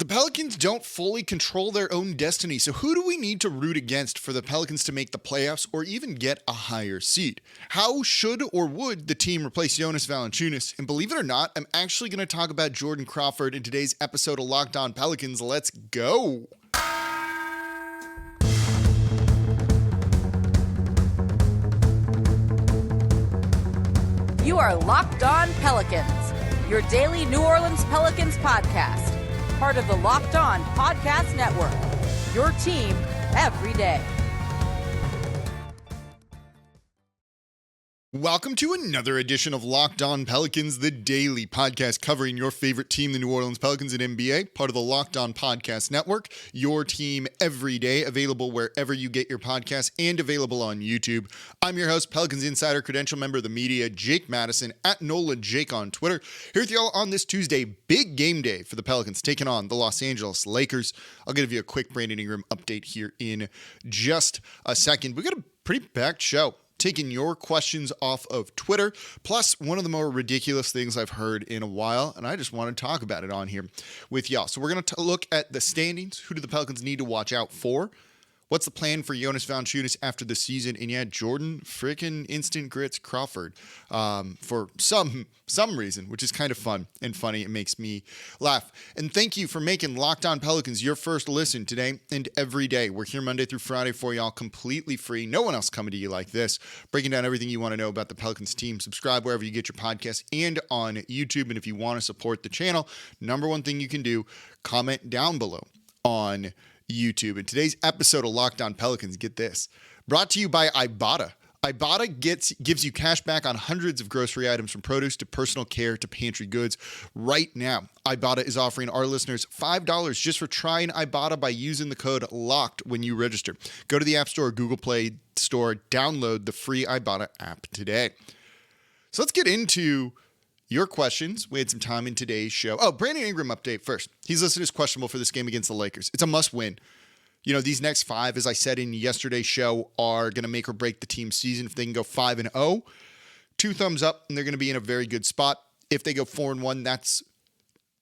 The Pelicans don't fully control their own destiny, so who do we need to root against for the Pelicans to make the playoffs or even get a higher seed? How should or would the team replace Jonas Valanciunas? And believe it or not, I'm actually going to talk about Jordan Crawford in today's episode of Locked On Pelicans. Let's go! You are Locked On Pelicans, your daily New Orleans Pelicans podcast. Part of the Locked On Podcast Network, your team every day. Welcome to another edition of Locked On Pelicans, the daily podcast covering your favorite team, the New Orleans Pelicans and NBA, part of the Locked On Podcast Network, your team every day, available wherever you get your podcasts and available on YouTube. I'm your host, Pelicans Insider, credential member of the media, Jake Madison, at NOLA Jake on Twitter. Here with y'all on this Tuesday, big game day for the Pelicans, taking on the Los Angeles Lakers. I'll give you a quick Brandon Ingram update here in just a second. We got a pretty packed show. Taking your questions off of Twitter, plus one of the more ridiculous things I've heard in a while, and I just want to talk about it on here with y'all. So we're going to look at the standings. Who do the Pelicans need to watch out for? What's the plan for Jonas Valanciunas after the season? And yeah, Jordan freaking Instant Grits Crawford for some reason, which is kind of fun and funny. It makes me laugh. And thank you for making Locked On Pelicans your first listen today and every day. We're here Monday through Friday for y'all, completely free. No one else coming to you like this, breaking down everything you want to know about the Pelicans team. Subscribe wherever you get your podcasts and on YouTube. And if you want to support the channel, number one thing you can do, comment down below on YouTube. In today's episode of Locked On Pelicans, get this, brought to you by Ibotta. Ibotta gives you cash back on hundreds of grocery items from produce to personal care to pantry goods. Right now, Ibotta is offering our listeners $5 just for trying Ibotta by using the code LOCKED when you register. Go to the App Store or Google Play Store, download the free Ibotta app today. So let's get into your questions. We had some time in today's show. Oh, Brandon Ingram update first. He's listed as questionable for this game against the Lakers. It's a must win. You know, these next five, as I said in yesterday's show, are going to make or break the team's season. If they can go 5-0, 2 thumbs up, and they're going to be in a very good spot. If they go 4-1, that's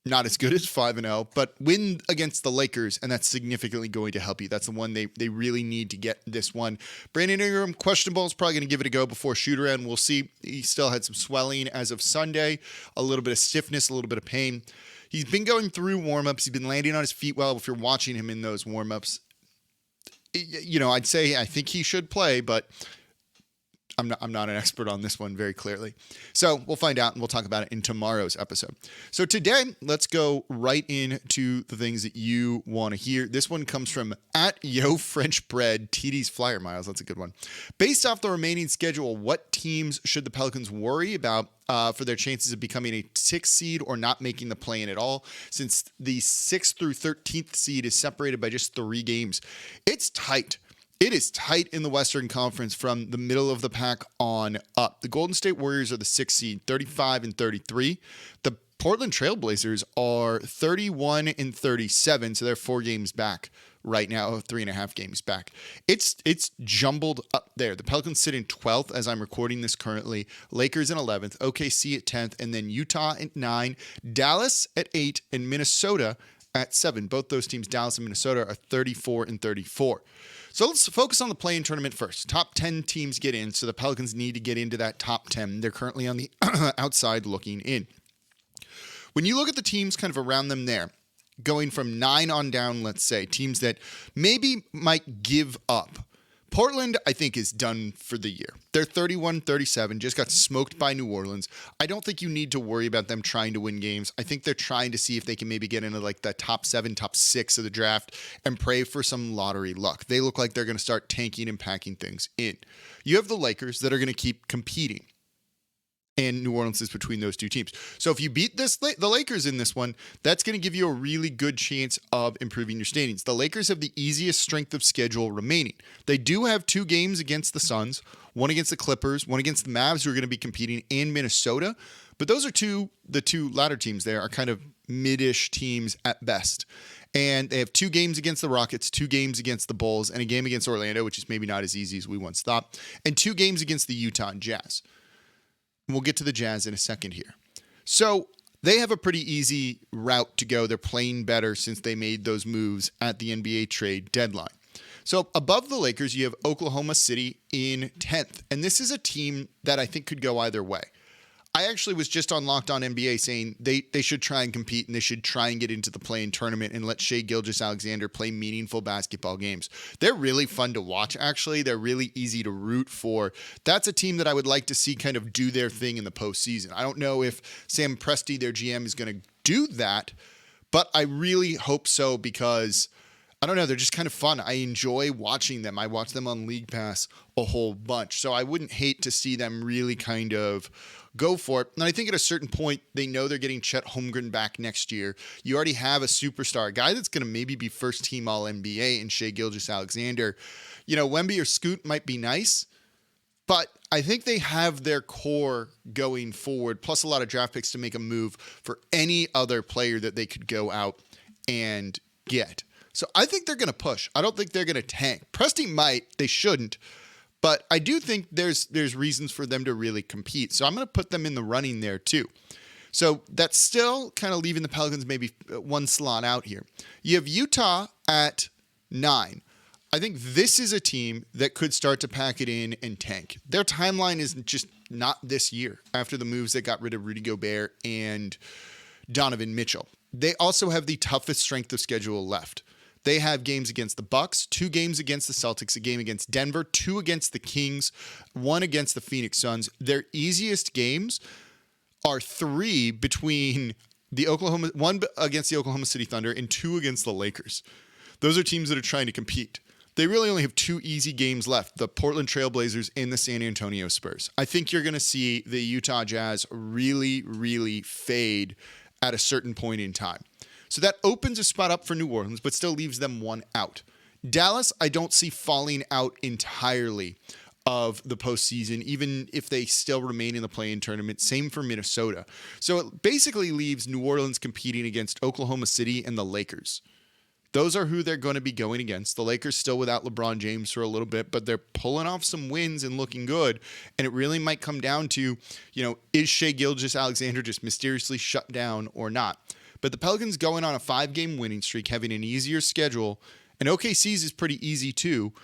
not as good as 5-0, but win against the Lakers, and that's significantly going to help you. That's the one they really need to get this one. Brandon Ingram, questionable, is probably going to give it a go before shoot-around. We'll see. He still had some swelling as of Sunday, a little bit of stiffness, a little bit of pain. He's been going through warm-ups. He's been landing on his feet well. If you're watching him in those warm-ups, you know, I'd say I think he should play, but I'm not an expert on this one very clearly. So we'll find out, and we'll talk about it in tomorrow's episode. So today, let's go right into the things that you want to hear. This one comes from @YoFrenchBread, TD's Flyer Miles. That's a good one. Based off the remaining schedule, what teams should the Pelicans worry about for their chances of becoming a 6th seed or not making the play-in at all, since the 6th through 13th seed is separated by just 3 games? It's tight. It is tight in the Western Conference from the middle of the pack on up. The Golden State Warriors are the 6th seed, 35-33. The Portland Trailblazers are 31-37, so they're 4 games back right now, 3.5 games back. It's jumbled up there. The Pelicans sit in 12th as I'm recording this currently. Lakers in 11th, OKC at 10th, and then Utah at 9, Dallas at 8, and Minnesota at 7. Both those teams, Dallas and Minnesota, are 34-34. So let's focus on the play-in tournament first. Top 10 teams get in, so the Pelicans need to get into that top 10. They're currently on the outside looking in. When you look at the teams kind of around them there, going from 9 on down, let's say, teams that maybe might give up. Portland, I think, is done for the year. They're 31-37, just got smoked by New Orleans. I don't think you need to worry about them trying to win games. I think they're trying to see if they can maybe get into like the top 7, top 6 of the draft and pray for some lottery luck. They look like they're going to start tanking and packing things in. You have the Lakers that are going to keep competing, and New Orleans is between those 2 teams. So if you beat the Lakers in this one, that's going to give you a really good chance of improving your standings. The Lakers have the easiest strength of schedule remaining. They do have 2 games against the Suns, one against the Clippers, one against the Mavs, who are going to be competing, and Minnesota. But those are the two latter teams there are kind of mid-ish teams at best. And they have 2 games against the Rockets, 2 games against the Bulls, and a game against Orlando, which is maybe not as easy as we once thought, and 2 games against the Utah Jazz. We'll get to the Jazz in a second here. So they have a pretty easy route to go. They're playing better since they made those moves at the NBA trade deadline. So above the Lakers, you have Oklahoma City in 10th. And this is a team that I think could go either way. I actually was just on Locked On NBA saying they should try and compete and they should try and get into the play-in tournament and let Shai Gilgeous-Alexander play meaningful basketball games. They're really fun to watch, actually. They're really easy to root for. That's a team that I would like to see kind of do their thing in the postseason. I don't know if Sam Presti, their GM, is going to do that, but I really hope so because I don't know, they're just kind of fun. I enjoy watching them. I watch them on League Pass a whole bunch. So I wouldn't hate to see them really kind of go for it. And I think at a certain point, they know they're getting Chet Holmgren back next year. You already have a superstar, a guy that's going to maybe be first team All-NBA in Shai Gilgeous-Alexander. You know, Wemby or Scoot might be nice, but I think they have their core going forward, plus a lot of draft picks to make a move for any other player that they could go out and get. So I think they're going to push. I don't think they're going to tank. Presti might. They shouldn't. But I do think there's reasons for them to really compete. So I'm going to put them in the running there too. So that's still kind of leaving the Pelicans maybe one slot out here. You have Utah at 9. I think this is a team that could start to pack it in and tank. Their timeline is just not this year after the moves that got rid of Rudy Gobert and Donovan Mitchell. They also have the toughest strength of schedule left. They have games against the Bucks, 2 games against the Celtics, a game against Denver, 2 against the Kings, 1 against the Phoenix Suns. Their easiest games are 3 between one against the Oklahoma City Thunder and 2 against the Lakers. Those are teams that are trying to compete. They really only have 2 easy games left, the Portland Trailblazers and the San Antonio Spurs. I think you're going to see the Utah Jazz really, really fade at a certain point in time. So that opens a spot up for New Orleans, but still leaves them 1 out. Dallas, I don't see falling out entirely of the postseason, even if they still remain in the play-in tournament. Same for Minnesota. So it basically leaves New Orleans competing against Oklahoma City and the Lakers. Those are who they're going to be going against. The Lakers still without LeBron James for a little bit, but they're pulling off some wins and looking good. And it really might come down to, is Shai Gilgeous-Alexander just mysteriously shut down or not? But the Pelicans going on a 5-game winning streak, having an easier schedule, and OKC's is pretty easy too.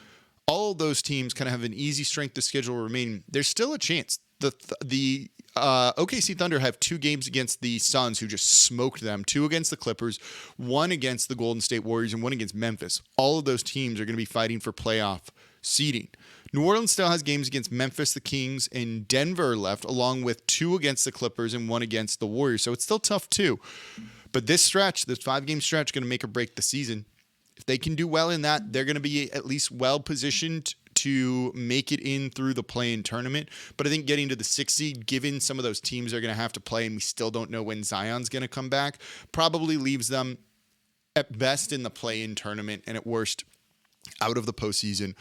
All of those teams kind of have an easy strength of schedule remaining. There's still a chance. The OKC Thunder have 2 games against the Suns, who just smoked them, 2 against the Clippers, 1 against the Golden State Warriors, and 1 against Memphis. All of those teams are going to be fighting for playoff seeding. New Orleans still has games against Memphis, the Kings, and Denver left, along with 2 against the Clippers and 1 against the Warriors. So it's still tough too. But this 5-game stretch, is going to make or break the season. If they can do well in that, they're going to be at least well-positioned to make it in through the play-in tournament. But I think getting to the 6th seed, given some of those teams are going to have to play, and we still don't know when Zion's going to come back, probably leaves them at best in the play-in tournament and at worst out of the postseason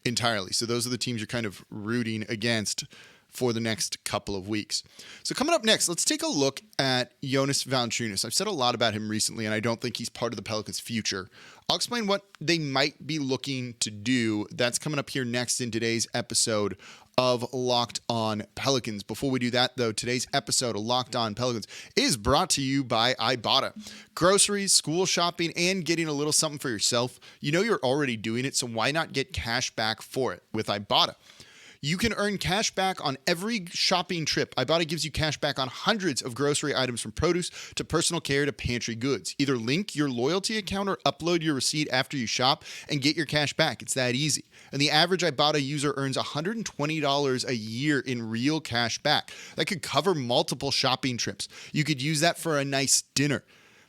entirely. So those are the teams you're kind of rooting against for the next couple of weeks. So coming up next, let's take a look at Jonas Valanciunas. I've said a lot about him recently, and I don't think he's part of the Pelicans' future. I'll explain what they might be looking to do. That's coming up here next in today's episode of Locked On Pelicans. Before we do that, though, today's episode of Locked On Pelicans is brought to you by Ibotta. Groceries, school shopping, and getting a little something for yourself. You know you're already doing it, so why not get cash back for it with Ibotta? You can earn cash back on every shopping trip. Ibotta gives you cash back on hundreds of grocery items, from produce to personal care to pantry goods. Either link your loyalty account or upload your receipt after you shop and get your cash back. It's that easy. And the average Ibotta user earns $120 a year in real cash back. That could cover multiple shopping trips. You could use that for a nice dinner.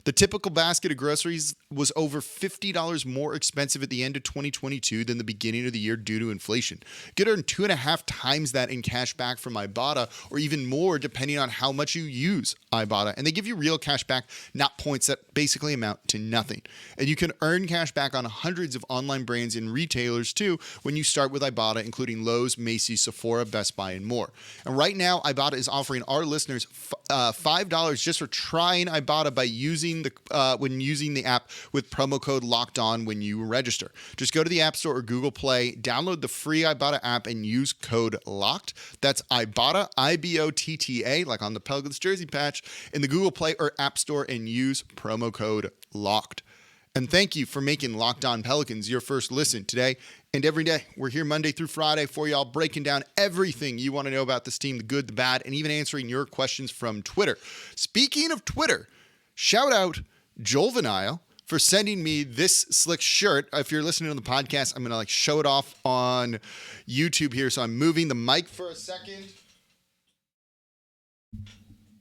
The typical basket of groceries was over $50 more expensive at the end of 2022 than the beginning of the year due to inflation. You could earn 2.5 times that in cash back from Ibotta, or even more depending on how much you use Ibotta. And they give you real cash back, not points that basically amount to nothing. And you can earn cash back on hundreds of online brands and retailers too when you start with Ibotta, including Lowe's, Macy's, Sephora, Best Buy, and more. And right now, Ibotta is offering our listeners $5 just for trying Ibotta by using using the app with promo code Locked On when you register. Just go to the App Store or Google Play, download the free Ibotta app, and use code LOCKED. That's Ibotta, IBOTTA, like on the Pelicans jersey patch, in the Google Play or App Store, and use promo code LOCKED. And thank you for making Locked On Pelicans your first listen today and every day. We're here Monday through Friday for y'all, breaking down everything you want to know about this team, the good, the bad, and even answering your questions from Twitter. Speaking of Twitter, shout out Joel Vanile for sending me this slick shirt. If you're listening to the podcast, I'm going to show it off on YouTube here. So I'm moving the mic for a second.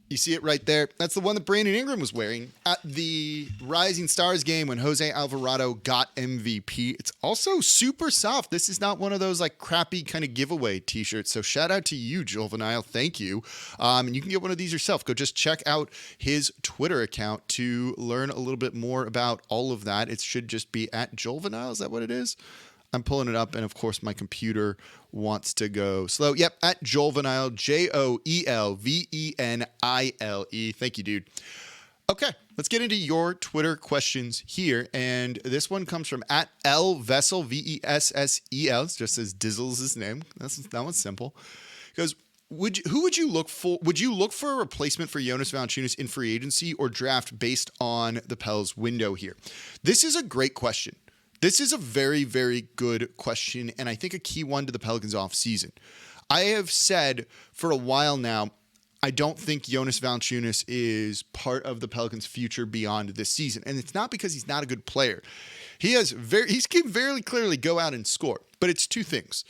You see it right there. That's the one that Brandon Ingram was wearing at the Rising Stars game when Jose Alvarado got MVP. It's also super soft. This is not one of those crappy kind of giveaway t-shirts. So shout out to you, Joel Vanile. Thank you. And you can get one of these yourself. Go just check out his Twitter account to learn a little bit more about all of that. It should just be at Joel Vanile. Is that what it is? I'm pulling it up, and of course, my computer wants to go slow. Yep, at Joel Vanile, JoelVenile. Thank you, dude. Okay, let's get into your Twitter questions here, and this one comes from at L Vessel, Vessel. It just says Dizzle's his name. That one's simple. He goes, who would you look for? Would you look for a replacement for Jonas Valanciunas in free agency or draft based on the Pels window here? This is a great question. This is a very, very good question, and I think a key one to the Pelicans offseason. I have said for a while now, I don't think Jonas Valanciunas is part of the Pelicans' future beyond this season, and it's not because he's not a good player. He can very clearly go out and score, but it's two things.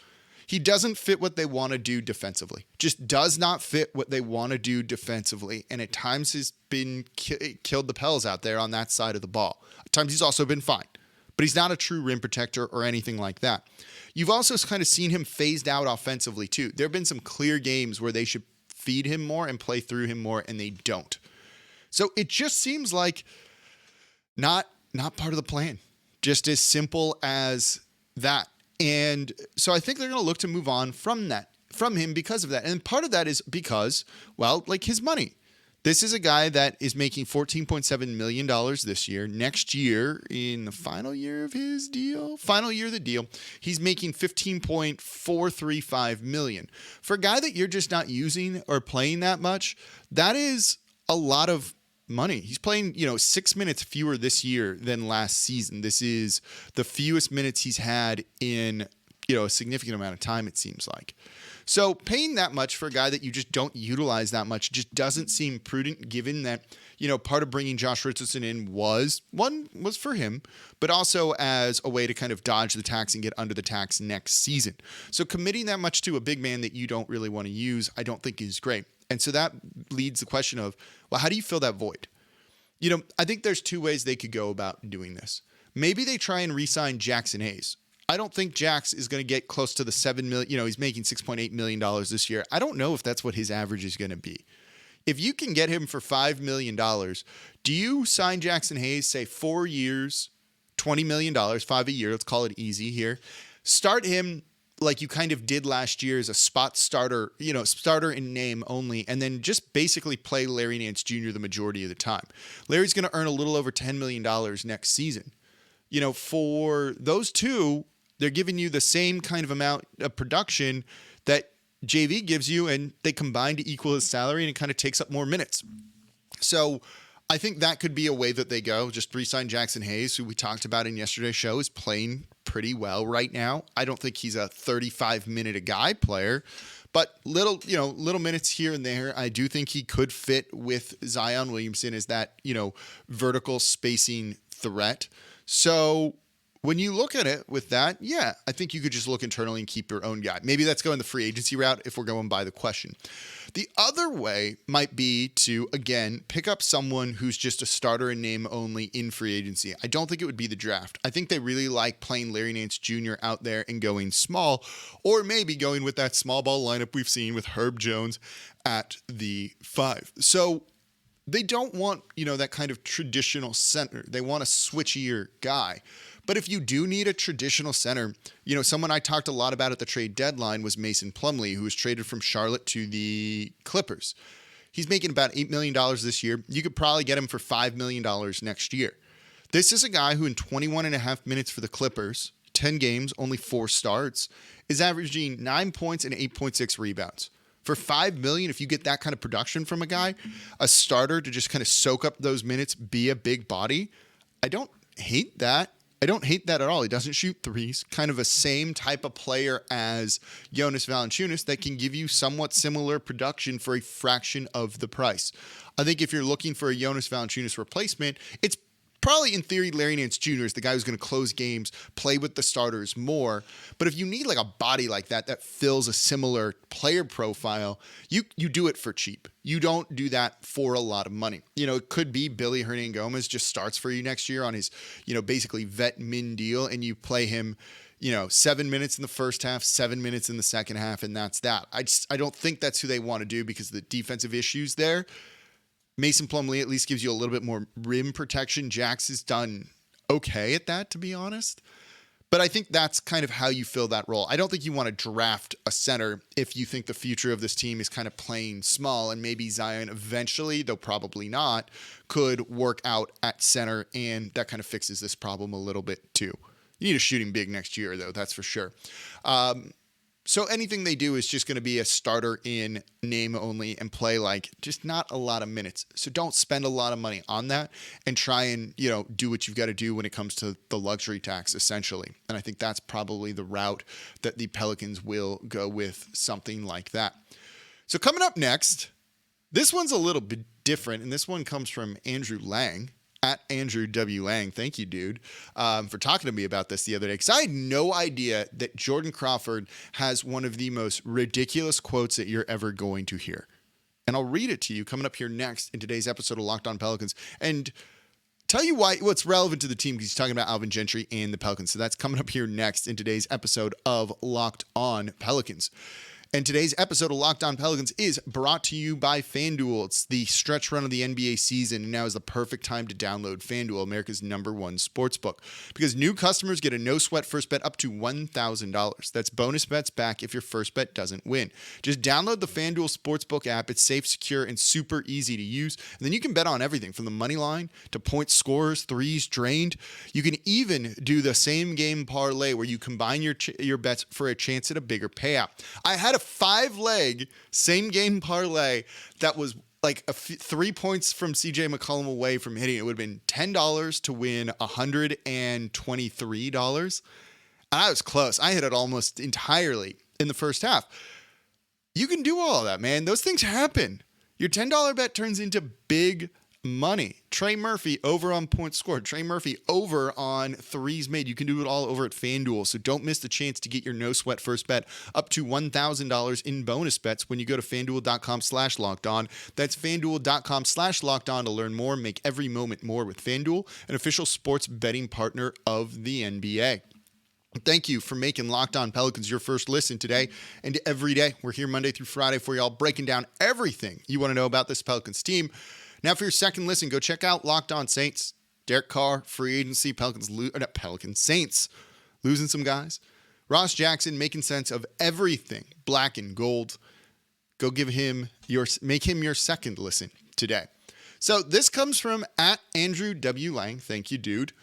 He doesn't fit what they want to do defensively. Just does not fit what they want to do defensively, and at times has been killed the Pels out there on that side of the ball. At times he's also been fine. But he's not a true rim protector or anything like that. You've also kind of seen him phased out offensively too. There have been some clear games where they should feed him more and play through him more, and they don't. So it just seems like not part of the plan. Just as simple as that. And so I think they're going to look to move on from him because of that. And part of that is because, his money. This is a guy that is making $14.7 million this year. Next year, in the final year of the deal, he's making $15.435 million. For a guy that you're just not using or playing that much, that is a lot of money. He's playing, 6 minutes fewer this year than last season. This is the fewest minutes he's had in, a significant amount of time, it seems like. So paying that much for a guy that you just don't utilize that much just doesn't seem prudent, given that, part of bringing Josh Richardson in was for him, but also as a way to kind of dodge the tax and get under the tax next season. So committing that much to a big man that you don't really want to use, I don't think is great. And so that leads the question of, how do you fill that void? I think there's two ways they could go about doing this. Maybe they try and re-sign Jackson Hayes. I don't think Jax is going to get close to the $7 million. He's making $6.8 million this year. I don't know if that's what his average is going to be. If you can get him for $5 million, do you sign Jackson Hayes, say 4 years, $20 million, $5 a year? Let's call it easy here. Start him like you kind of did last year as a spot starter, starter in name only, and then just basically play Larry Nance Jr. the majority of the time. Larry's going to earn a little over $10 million next season. For those two, they're giving you the same kind of amount of production that JV gives you, and they combine to equal his salary, and it kind of takes up more minutes. So I think that could be a way that they go. Just re-sign Jackson Hayes, who we talked about in yesterday's show, is playing pretty well right now. I don't think he's a 35-minute-a-guy player, but little minutes here and there. I do think he could fit with Zion Williamson as that, vertical spacing threat. So when you look at it with that, yeah, I think you could just look internally and keep your own guy. Maybe that's going the free agency route if we're going by the question. The other way might be to, again, pick up someone who's just a starter in name only in free agency. I don't think it would be the draft. I think they really like playing Larry Nance Jr. out there and going small, or maybe going with that small ball lineup we've seen with Herb Jones at the 5. So they don't want, that kind of traditional center. They want a switchier guy. But if you do need a traditional center, someone I talked a lot about at the trade deadline was Mason Plumlee, who was traded from Charlotte to the Clippers. He's making about $8 million this year. You could probably get him for $5 million next year. This is a guy who in 21 and a half minutes for the Clippers, 10 games, only 4 starts, is averaging 9 points and 8.6 rebounds. For $5 million, if you get that kind of production from a guy, a starter to just kind of soak up those minutes, be a big body, I don't hate that. I don't hate that at all. He doesn't shoot threes. Kind of a same type of player as Jonas Valanciunas that can give you somewhat similar production for a fraction of the price. I think if you're looking for a Jonas Valanciunas replacement, it's probably in theory Larry Nance Jr. is the guy who's going to close games, play with the starters more. But if you need like a body like that fills a similar player profile, you do it for cheap. You don't do that for a lot of money. It could be Billy Hernangomez just starts for you next year on his, basically vet min deal, and you play him, 7 minutes in the first half, 7 minutes in the second half, and that's that. I don't think that's who they want to do because of the defensive issues there. Mason Plumlee at least gives you a little bit more rim protection. Jax has done okay at that, to be honest. But I think that's kind of how you fill that role. I don't think you want to draft a center if you think the future of this team is kind of playing small, and maybe Zion eventually, though probably not, could work out at center, and that kind of fixes this problem a little bit too. You need a shooting big next year, though, that's for sure. So anything they do is just going to be a starter in name only and play like just not a lot of minutes. So don't spend a lot of money on that and try and, do what you've got to do when it comes to the luxury tax, essentially. And I think that's probably the route that the Pelicans will go with, something like that. So coming up next, this one's a little bit different, and this one comes from Andrew Lang. At Andrew W. Lang. Thank you, dude, for talking to me about this the other day, because I had no idea that Jordan Crawford has one of the most ridiculous quotes that you're ever going to hear. And I'll read it to you coming up here next in today's episode of Locked On Pelicans, and tell you what's relevant to the team, because he's talking about Alvin Gentry and the Pelicans. So that's coming up here next in today's episode of Locked On Pelicans. And today's episode of Locked On Pelicans is brought to you by FanDuel. It's the stretch run of the NBA season, and now is the perfect time to download FanDuel, America's #1 sportsbook, because new customers get a no-sweat first bet up to $1,000. That's bonus bets back if your first bet doesn't win. Just download the FanDuel Sportsbook app. It's safe, secure, and super easy to use. And then you can bet on everything from the money line to point scorers, threes drained. You can even do the same game parlay where you combine your bets for a chance at a bigger payout. I had a 5-leg same game parlay that was like 3 points from CJ McCollum away from hitting. It would have been $10 to win $123. And I was close. I hit it almost entirely in the first half. You can do all of that, man. Those things happen. Your $10 bet turns into big money. Trey Murphy over on points scored. Trey Murphy over on threes made. You can do it all over at FanDuel. So don't miss the chance to get your no sweat first bet up to $1,000 in bonus bets when you go to FanDuel.com/lockedon. That's FanDuel.com/lockedon to learn more. Make every moment more with FanDuel, an official sports betting partner of the NBA. Thank you for making Locked On Pelicans your first listen today and every day. We're here Monday through Friday for y'all, breaking down everything you want to know about this Pelicans team. Now, for your second listen, go check out Locked On Saints. Derek Carr, free agency, Saints losing some guys. Ross Jackson making sense of everything black and gold. Go make him your second listen today. So this comes from at Andrew W. Lang. Thank you, dude.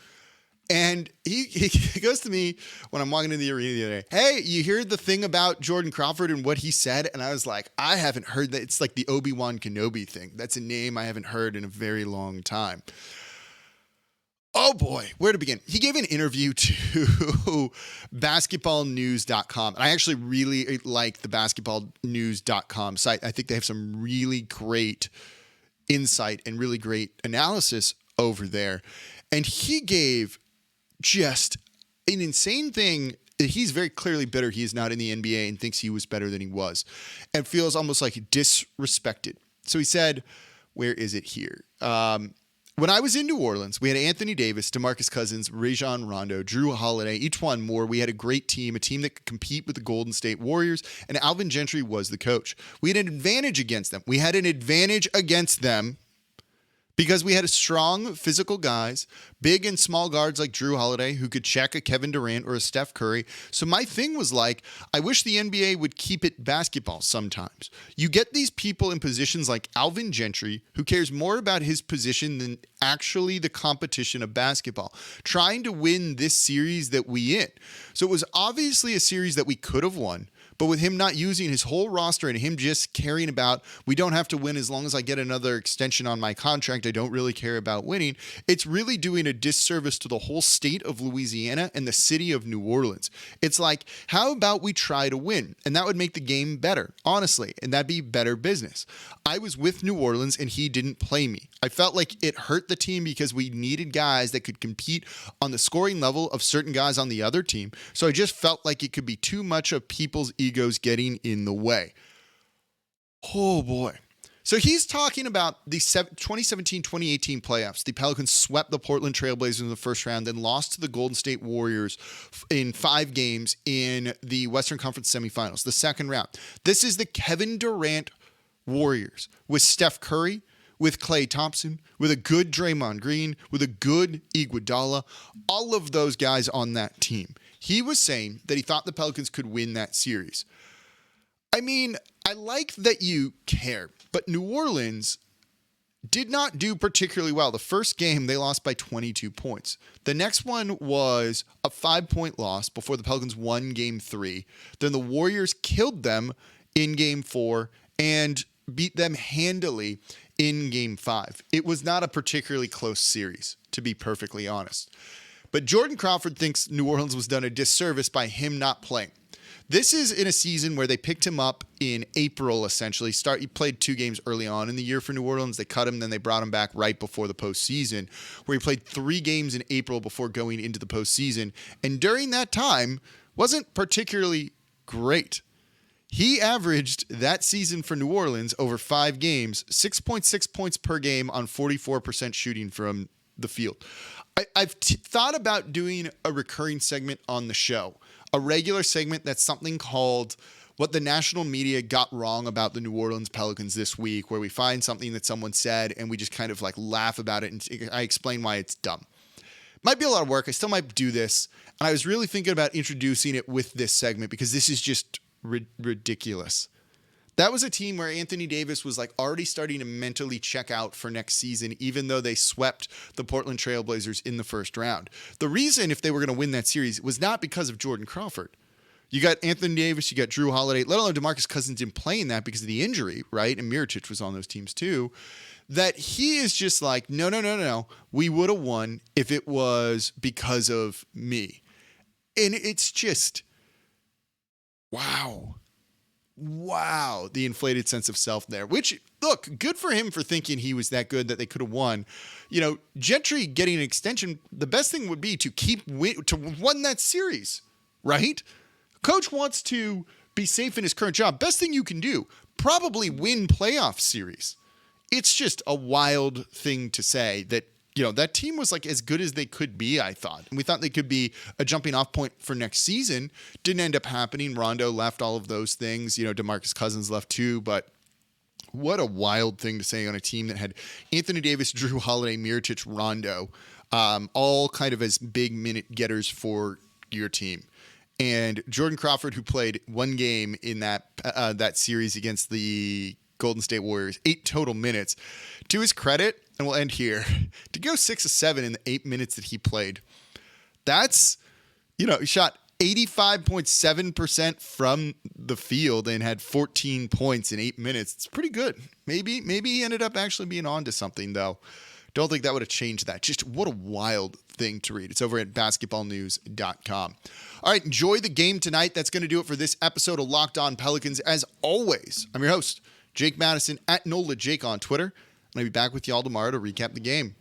And he goes to me when I'm walking into the arena the other day. Hey, you hear the thing about Jordan Crawford and what he said? And I was like, I haven't heard that. It's like the Obi-Wan Kenobi thing. That's a name I haven't heard in a very long time. Oh boy, where to begin? He gave an interview to basketballnews.com. And I actually really like the basketballnews.com site. I think they have some really great insight and really great analysis over there. And he gave just an insane thing. He's very clearly bitter he is not in the NBA and thinks he was better than he was and feels almost like disrespected. So he said, where is it here? When I was in New Orleans, we had Anthony Davis, DeMarcus Cousins, Rajon Rondo, Drew Holiday, each one more. We had a great team, a team that could compete with the Golden State Warriors, and Alvin Gentry was the coach. We had an advantage against them. Because we had strong physical guys, big and small guards like Drew Holiday who could check a Kevin Durant or a Steph Curry. So my thing was like, I wish the NBA would keep it basketball sometimes. You get these people in positions like Alvin Gentry, who cares more about his position than actually the competition of basketball, trying to win this series that we in. So it was obviously a series that we could have won. But with him not using his whole roster and him just caring about, we don't have to win as long as I get another extension on my contract, I don't really care about winning, it's really doing a disservice to the whole state of Louisiana and the city of New Orleans. It's like, how about we try to win? And that would make the game better, honestly, and that'd be better business. I was with New Orleans and he didn't play me. I felt like it hurt the team because we needed guys that could compete on the scoring level of certain guys on the other team. So I just felt like it could be too much of people's egos getting in the way. Oh boy. So he's talking about the 2017-2018 playoffs. The Pelicans swept the Portland Trailblazers in the first round, then lost to the Golden State Warriors in 5 games in the Western Conference semifinals, the second round. This is the Kevin Durant Warriors with Steph Curry, with Klay Thompson, with a good Draymond Green, with a good Iguodala, all of those guys on that team. He was saying that he thought the Pelicans could win that series. I mean, I like that you care, but New Orleans did not do particularly well. The first game, they lost by 22 points. The next one was a 5-point loss before the Pelicans won Game 3. Then the Warriors killed them in Game 4 and beat them handily in Game 5. It was not a particularly close series, to be perfectly honest. But Jordan Crawford thinks New Orleans was done a disservice by him not playing. This is in a season where they picked him up in April, essentially. He played 2 games early on in the year for New Orleans. They cut him, then they brought him back right before the postseason, where he played 3 games in April before going into the postseason. And during that time, wasn't particularly great. He averaged that season for New Orleans over 5 games, 6.6 points per game on 44% shooting from the field. I've thought about doing a recurring segment on the show, a regular segment that's something called What the National Media Got Wrong About the New Orleans Pelicans This Week, where we find something that someone said and we just kind of like laugh about it and I explain why it's dumb. Might be a lot of work. I still might do this. And I was really thinking about introducing it with this segment because this is just ridiculous. That was a team where Anthony Davis was like already starting to mentally check out for next season, even though they swept the Portland Trailblazers in the first round. The reason if they were going to win that series was not because of Jordan Crawford. You got Anthony Davis, you got Drew Holiday, let alone DeMarcus Cousins didn't play in that because of the injury, right? And Mirotic was on those teams too. That he is just like, no. We would have won if it was because of me. And it's just, wow, the inflated sense of self there, which, look, good for him for thinking he was that good that they could have won. You know, Gentry getting an extension, the best thing would be to won that series, right? Coach wants to be safe in his current job. Best thing you can do, probably win playoff series. It's just a wild thing to say that, you know, that team was like as good as they could be, I thought. And we thought they could be a jumping off point for next season. Didn't end up happening. Rondo left, all of those things. You know, DeMarcus Cousins left too. But what a wild thing to say on a team that had Anthony Davis, Drew Holiday, Mirotic, Rondo, all kind of as big minute getters for your team. And Jordan Crawford, who played 1 game in that series against the Golden State Warriors, 8 total minutes. To his credit, and we'll end here, to go 6 of 7 in the 8 minutes that he played, that's, you know, he shot 85.7% from the field and had 14 points in 8 minutes. It's pretty good. Maybe he ended up actually being on to something, though. Don't think that would have changed that. Just what a wild thing to read. It's over at basketballnews.com. All right, enjoy the game tonight. That's going to do it for this episode of Locked On Pelicans. As always, I'm your host, Jake Madison, at NOLA Jake on Twitter. And I'll be back with y'all tomorrow to recap the game.